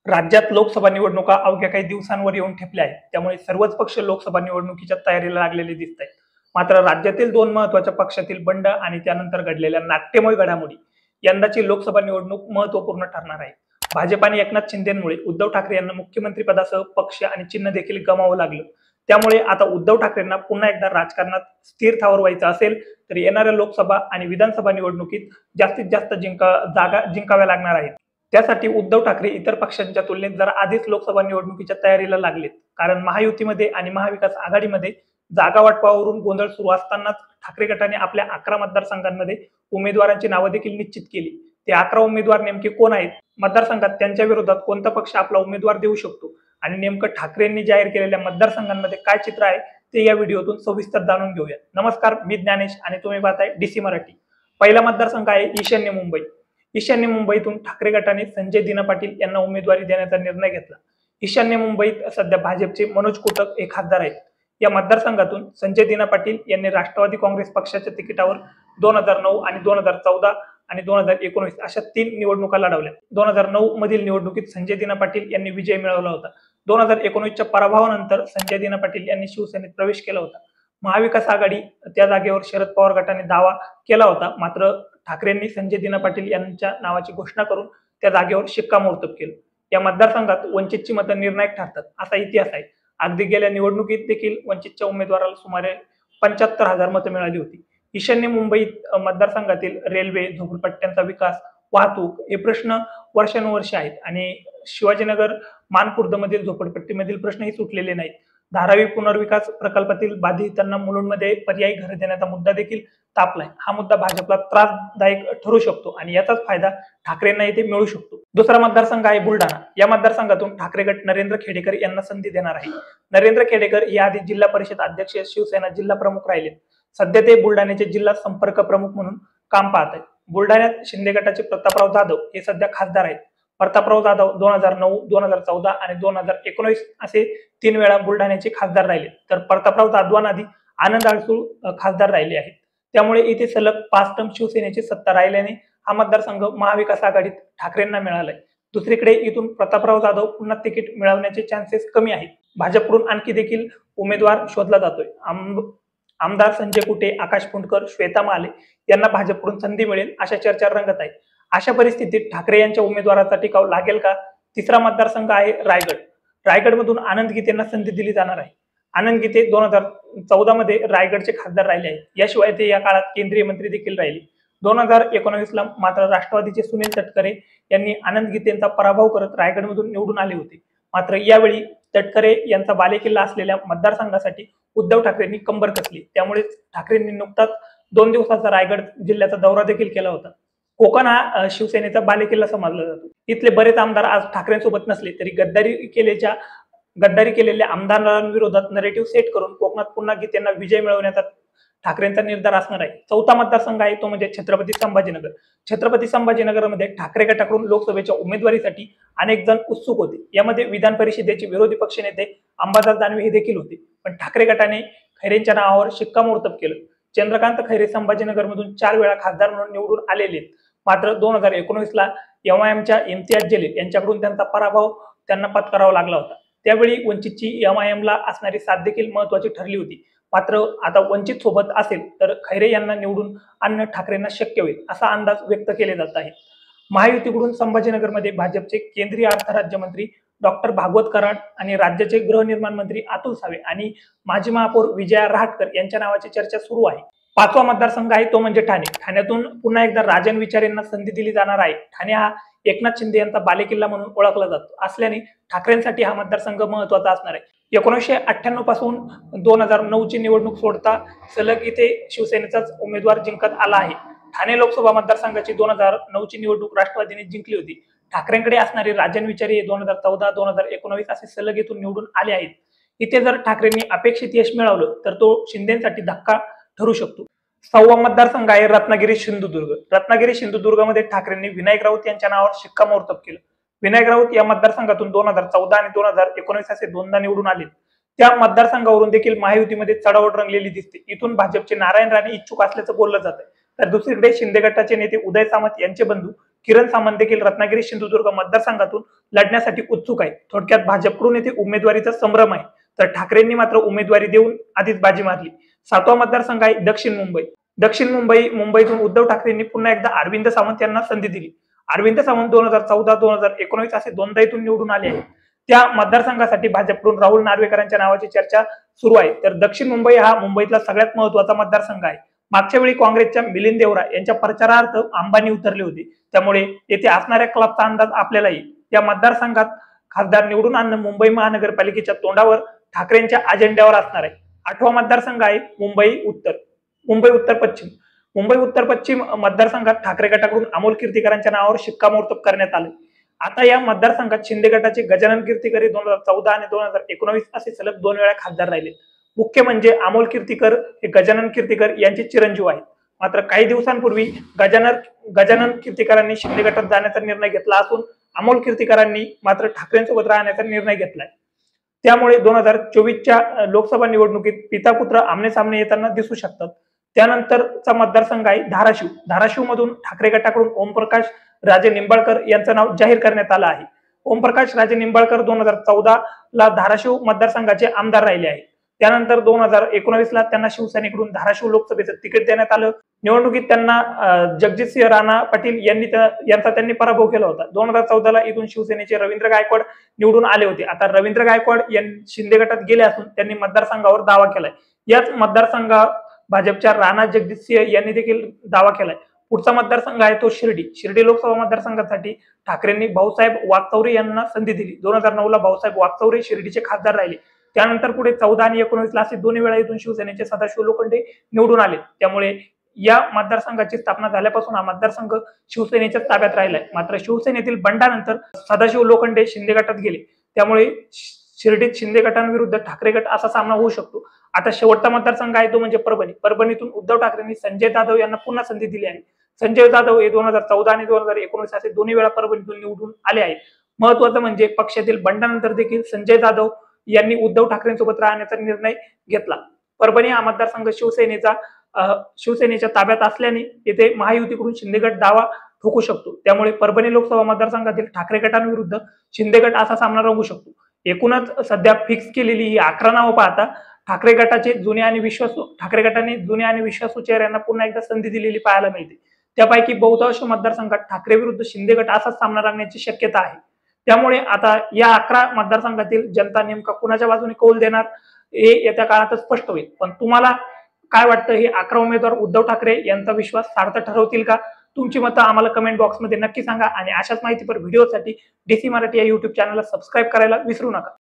राज्यात लोकसभा निवडणुका अवघ्या काही दिवसांवर येऊन ठेपल्या आहेत. त्यामुळे सर्वच पक्ष लोकसभा निवडणुकीच्या तयारीला लागलेले दिसत आहेत. मात्र राज्यातील दोन महत्वाच्या पक्षातील बंड आणि त्यानंतर घडलेल्या नाट्यमय घडामोडी यंदाची लोकसभा निवडणूक महत्वपूर्ण ठरणार आहे. भाजप आणि एकनाथ शिंदेमुळे उद्धव ठाकरे यांना मुख्यमंत्रीपदासह पक्ष आणि चिन्ह देखील गमावं लागलं. त्यामुळे आता उद्धव ठाकरेंना पुन्हा एकदा राजकारणात स्थिर थावर व्हायचं असेल तर येणाऱ्या लोकसभा आणि विधानसभा निवडणुकीत जास्तीत जास्त जागा जिंकाव्या लागणार आहेत. त्यासाठी उद्धव ठाकरे इतर पक्षांच्या तुलनेत जरा आधीच लोकसभा निवडणुकीच्या तयारीला लागलेत. कारण महायुतीमध्ये आणि महाविकास आघाडीमध्ये जागा वाटपावरून गोंधळ सुरू असतानाच ठाकरे गटाने आपल्या 11 मतदारसंघांमध्ये उमेदवारांची नावं देखील निश्चित केली. ते 11 उमेदवार नेमके कोण आहेत, मतदारसंघात त्यांच्या विरोधात कोणता पक्ष आपला उमेदवार देऊ शकतो आणि नेमकं ठाकरेंनी जाहीर केलेल्या मतदारसंघांमध्ये काय चित्र आहे ते या व्हिडिओतून सविस्तर जाणून घेऊया. नमस्कार, मी ज्ञानेश आणि तुम्ही पाहताय डीसी मराठी. पहिला मतदारसंघ आहे ईशान्य मुंबई. ईशान्य मुंबईतून ठाकरे गटाने संजय दिना पाटील यांना उमेदवारी देण्याचा निर्णय घेतला. ईशान्य मुंबईत सध्या भाजपचे मनोज कोटक हे खासदार आहेत. या मतदारसंघातून संजय दिना पाटील यांनी राष्ट्रवादी काँग्रेस पक्षाच्या तिकिटावर 2009 आणि 2014 आणि 2019 अशा 3 निवडणुका लढवल्या. 2009 मधील निवडणुकीत संजय दिना पाटील यांनी विजय मिळवला होता. 2019च्या पराभवानंतर संजय दिना पाटील यांनी शिवसेनेत प्रवेश केला होता. महाविकास आघाडी त्या जागेवर शरद पवार गटाने दावा केला होता. मात्र ठाकरेंनी संजय दिना पाटील यांच्या नावाची घोषणा करून त्या जागेवर शिक्कामोर्तब केलं. या मतदारसंघात वंचितची मतं निर्णायक ठरतात असा इतिहास आहे. अगदी गेल्या निवडणुकीत देखील वंचितच्या उमेदवाराला सुमारे 75,000 मतं मिळाली होती. ईशान्य मुंबईत मतदारसंघातील रेल्वे, झोपडपट्ट्यांचा विकास, वाहतूक हे प्रश्न वर्षानुवर्षे आहेत आणि शिवाजीनगर, मानखुर्द मधील झोपडपट्टीमधील प्रश्नही सुटलेले नाहीत. धारावी पुनर्विकास प्रकल्पातील बाधितांना मुलुंडमध्ये पर्यायी घर देण्याचा मुद्दा देखील तापलाय. हा मुद्दा भाजपला त्रासदायक ठरू शकतो आणि याचाच फायदा ठाकरेंना येथे मिळू शकतो. दुसरा मतदारसंघ आहे बुलढाणा. या मतदारसंघातून ठाकरे गट नरेंद्र खेडेकर यांना संधी देणार आहे. नरेंद्र खेडेकर याआधी जिल्हा परिषद अध्यक्ष, शिवसेना जिल्हा प्रमुख राहिले. सध्या ते बुलढाण्याचे जिल्हा संपर्क प्रमुख म्हणून काम पाहत आहेत. बुलढाण्यात शिंदे गटाचे प्रतापराव जाधव हे सध्या खासदार आहेत. प्रतापराव जाधव 2009, 2014 आणि 2019 असे 3 वेळा बुलढाण्याचे खासदार राहिले. तर प्रतापराव जाधवांआधी आनंद अडसूळ खासदार राहिले आहेत. त्यामुळे इथे सलग 5 टर्म शिवसेनेची सत्ता राहिल्याने हा मतदारसंघ महाविकास आघाडीत ठाकरेंना मिळालाय. दुसरीकडे इथून प्रतापराव जाधव पुन्हा तिकीट मिळवण्याचे चान्सेस कमी आहेत. भाजपकडून आणखी देखील उमेदवार शोधला जातोय. आमदार संजय कुटे, आकाश फुंडकर, श्वेता महाले यांना भाजपकडून संधी मिळेल अशा चर्चा रंगत आहे. अशा परिस्थितीत ठाकरे यांच्या उमेदवाराचा टिकाव लागेल का? तिसरा मतदारसंघ आहे रायगड. रायगडमधून आनंद गीतेंना संधी दिली जाणार आहे. आनंद गीते 2014 मध्ये रायगडचे खासदार राहिले आहेत. याशिवाय ते या काळात केंद्रीय मंत्री देखील राहिले. 2019ला मात्र राष्ट्रवादीचे सुनील तटकरे यांनी आनंद गीतेंचा पराभव करत रायगडमधून निवडून आले होते. मात्र यावेळी तटकरे यांचा बालेकिल्ला असलेल्या मतदारसंघासाठी उद्धव ठाकरेंनी कंबर कसली. त्यामुळे ठाकरेंनी नुकताच 2 दिवसाचा रायगड जिल्ह्याचा दौरा देखील केला होता. कोकण हा शिवसेनेचा बालेकिल्ला समजला जातो. इथले बरेच आमदार आज ठाकरेंसोबत नसले तरी गद्दारी केलेल्या आमदारांविरोधात नरेटिव्ह सेट करून कोकणात पुन्हा गीतेंना विजय मिळवण्याचा ठाकरेंचा निर्धार असणार आहे. चौथा मतदारसंघ आहे तो म्हणजे छत्रपती संभाजीनगर. छत्रपती संभाजीनगरमध्ये ठाकरे गटाकडून लोकसभेच्या उमेदवारीसाठी अनेक जण उत्सुक होते. यामध्ये विधान परिषदेचे विरोधी पक्षनेते अंबादास दानवे हे देखील होते. पण ठाकरे गटाने खैरेंच्या नावावर शिक्कामोर्तब केलं. चंद्रकांत खैरे संभाजीनगरमधून 4 वेळा खासदार म्हणून निवडून आलेले. मात्र 2019ला एमआयएमच्या इम्तियाज जलील यांच्याकडून त्यांचा पराभव त्यांना पत्करावा लागला होता. त्यावेळी वंचितची एमआयएमला असणारी साथ देखील महत्वाची ठरली होती. मात्र आता वंचित सोबत असेल तर खैरे यांना निवडून आणणं ठाकरेंना शक्य होईल असा अंदाज व्यक्त केले जात आहे. महायुतीकडून संभाजीनगरमध्ये भाजपचे केंद्रीय अर्थ राज्यमंत्री डॉक्टर भागवत कराड आणि राज्याचे गृहनिर्माण मंत्री अतुल सावे आणि माजी महापौर विजया रहाटकर यांच्या नावाची चर्चा सुरू आहे. पाचवा मतदारसंघ आहे तो म्हणजे ठाणे. ठाण्यातून पुन्हा एकदा राजन विचारेंना संधी दिली जाणार आहे. ठाणे हा एकनाथ शिंदे यांचा बालेकिल्ला म्हणून ओळखला जातो असल्याने ठाकरेंसाठी हा मतदारसंघ महत्वाचा असणार आहे. 1998 पासून 2009 ची निवडणूक सोडता सलग इथे शिवसेनेचाच उमेदवार जिंकत आला आहे. ठाणे लोकसभा मतदारसंघाची 2009 ची निवडणूक राष्ट्रवादीने जिंकली होती. ठाकरेंकडे असणारे राजन विचारे 2014, 2019 असे सलग इथून निवडून आले आहेत. इथे जर ठाकरेंनी अपेक्षित यश मिळवलं तर तो शिंदेसाठी धक्का ठरू शकतो. 6वा मतदारसंघ आहे रत्नागिरी सिंधुदुर्ग. रत्नागिरी सिंधुदुर्गमध्ये ठाकरेंनी विनायक राऊत यांच्या नावावर शिक्कामोर्तब केलं. विनायक राऊत या मतदारसंघातून 2014 आणि 2019 असे 2दा निवडून आले. त्या मतदारसंघावरून देखील महायुतीमध्ये चढाओढ रंगलेली दिसते. इथून भाजपचे नारायण राणे इच्छुक असल्याचं बोललं जात आहे. तर दुसरीकडे शिंदे गटाचे नेते उदय सामंत यांचे बंधू किरण सामंत देखील रत्नागिरी सिंधुदुर्ग मतदारसंघातून लढण्यासाठी उत्सुक आहे. थोडक्यात भाजपकडून येथे उमेदवारीचा संभ्रम आहे, तर ठाकरेंनी मात्र उमेदवारी देऊन आधीच बाजी मारली. 7वा मतदारसंघ आहे दक्षिण मुंबई. मुंबईतून उद्धव ठाकरेंनी पुन्हा एकदा अरविंद सावंत यांना संधी दिली. अरविंद सावंत 2014, 2019 असे दोनदा इथून निवडून आले आहेत. त्या मतदारसंघासाठी भाजपकडून राहुल नार्वेकरांच्या नावाची चर्चा सुरू आहे. तर दक्षिण मुंबई हा मुंबईतला सगळ्यात महत्त्वाचा मतदारसंघ आहे. मागच्या वेळी काँग्रेसच्या मिलिंद देवरा यांच्या प्रचारार्थ अंबानी उतरले होते, त्यामुळे येथे असणाऱ्या क्लबचा अंदाज आपल्याला येईल. या मतदारसंघात खासदार निवडून आणणं मुंबई महानगरपालिकेच्या तोंडावर ठाकरेंच्या अजेंड्यावर असणार आहे. 8वा मतदारसंघ आहे मुंबई उत्तर पश्चिम. मुंबई उत्तर पश्चिम मतदारसंघात ठाकरे गटाकडून अमोल कीर्तीकरांच्या नावावर शिक्कामोर्तब करण्यात आले. आता या मतदारसंघात शिंदे गटाचे गजानन कीर्तीकर 2014 आणि 2019 असे सलग 2 वेळा खासदार राहिले. मुख्य म्हणजे अमोल कीर्तीकर हे गजानन कीर्तीकर यांचे चिरंजीव आहेत. मात्र काही दिवसांपूर्वी गजानन कीर्तीकरांनी शिंदे गटात जाण्याचा निर्णय घेतला असून अमोल कीर्तीकरांनी मात्र ठाकरेंसोबत राहण्याचा निर्णय घेतलाय. त्यामुळे 2024च्या लोकसभा निवडणुकीत पिता पुत्र आमने सामने येताना दिसू शकतात. त्यानंतरचा मतदारसंघ आहे धाराशिव मधून ठाकरे गटाकडून ओमप्रकाश राजे निंबाळकर यांचं नाव जाहीर करण्यात आलं आहे. ओमप्रकाश राजे निंबाळकर 2014 ला धाराशिव मतदारसंघाचे आमदार राहिले आहेत. त्यानंतर 2019 ला त्यांना शिवसेनेकडून धाराशिव लोकसभेचं तिकीट देण्यात आलं. निवडणुकीत त्यांना जगजितसिंह राणा पाटील यांचा त्यांनी पराभव केला होता. 2014 ला इथून शिवसेनेचे रवींद्र गायकवाड निवडून आले होते. आता रवींद्र गायकवाड शिंदे गटात गेले असून त्यांनी मतदारसंघावर दावा केलाय. याच मतदारसंघात भाजपच्या राणा जगजितसिंह यांनी देखील दावा केलाय. पुढचा मतदारसंघ आहे तो शिर्डी लोकसभा मतदारसंघासाठी ठाकरेंनी भाऊसाहेब वागचौरे यांना संधी दिली. 2009 ला भाऊसाहेब वागचौरे शिर्डीचे खासदार राहिले. त्यानंतर पुढे 14 आणि 19 ला असे 2 वेळा इथून शिवसेनेचे सदाशिव लोखंडे निवडून आले. त्यामुळे या मतदारसंघाची स्थापना झाल्यापासून हा मतदारसंघ शिवसेनेच्या ताब्यात राहिलाय. मात्र शिवसेनेतील बंडानंतर सदाशिव लोखंडे शिंदे गटात गेले, त्यामुळे शिर्डीत शिंदे गटांविरुद्ध ठाकरे गट असा सामना होऊ शकतो. आता शेवटचा मतदारसंघ आहे तो म्हणजे परभणीतून उद्धव ठाकरेंनी संजय जाधव यांना पुन्हा संधी दिली आहे. संजय जाधव हे 2014 आणि 2019 असे 2 वेळा परभणीतून निवडून आले आहेत. महत्वाचं म्हणजे पक्षातील बंडानंतर देखील संजय जाधव यांनी उद्धव ठाकरेंसोबत राहण्याचा निर्णय घेतला. परभणी हा मतदारसंघ शिवसेनेच्या ताब्यात असल्याने येथे महायुतीकडून शिंदे गट दावा ठोकू शकतो. त्यामुळे परभणी लोकसभा मतदारसंघातील ठाकरे गटांविरुद्ध शिंदे गट असा सामना रंगू शकतो. एकूणच सध्या फिक्स केलेली ही 11 नावं पाहता ठाकरे गटाने जुने आणि विश्वासू चेहऱ्यांना पुन्हा एकदा संधी दिलेली पाहायला मिळते. त्यापैकी बहुतांश मतदारसंघात ठाकरे विरुद्ध शिंदे गट असाच सामना रंगण्याची शक्यता आहे. त्यामुळे आता या 11 मतदारसंघातील जनता नेमका कुणाच्या बाजूने कौल देणार हे येत्या काळात स्पष्ट होईल. पण तुम्हाला काय वाटतं, हे 11 उमेदवार उद्धव ठाकरे यांचा विश्वास सार्थ ठरवतील का? तुमची मतं आम्हाला कमेंट बॉक्समध्ये नक्की सांगा आणि अशाच माहितीपर व्हिडिओसाठी DC मराठी या YouTube चॅनलला सबस्क्राईब करायला विसरू नका.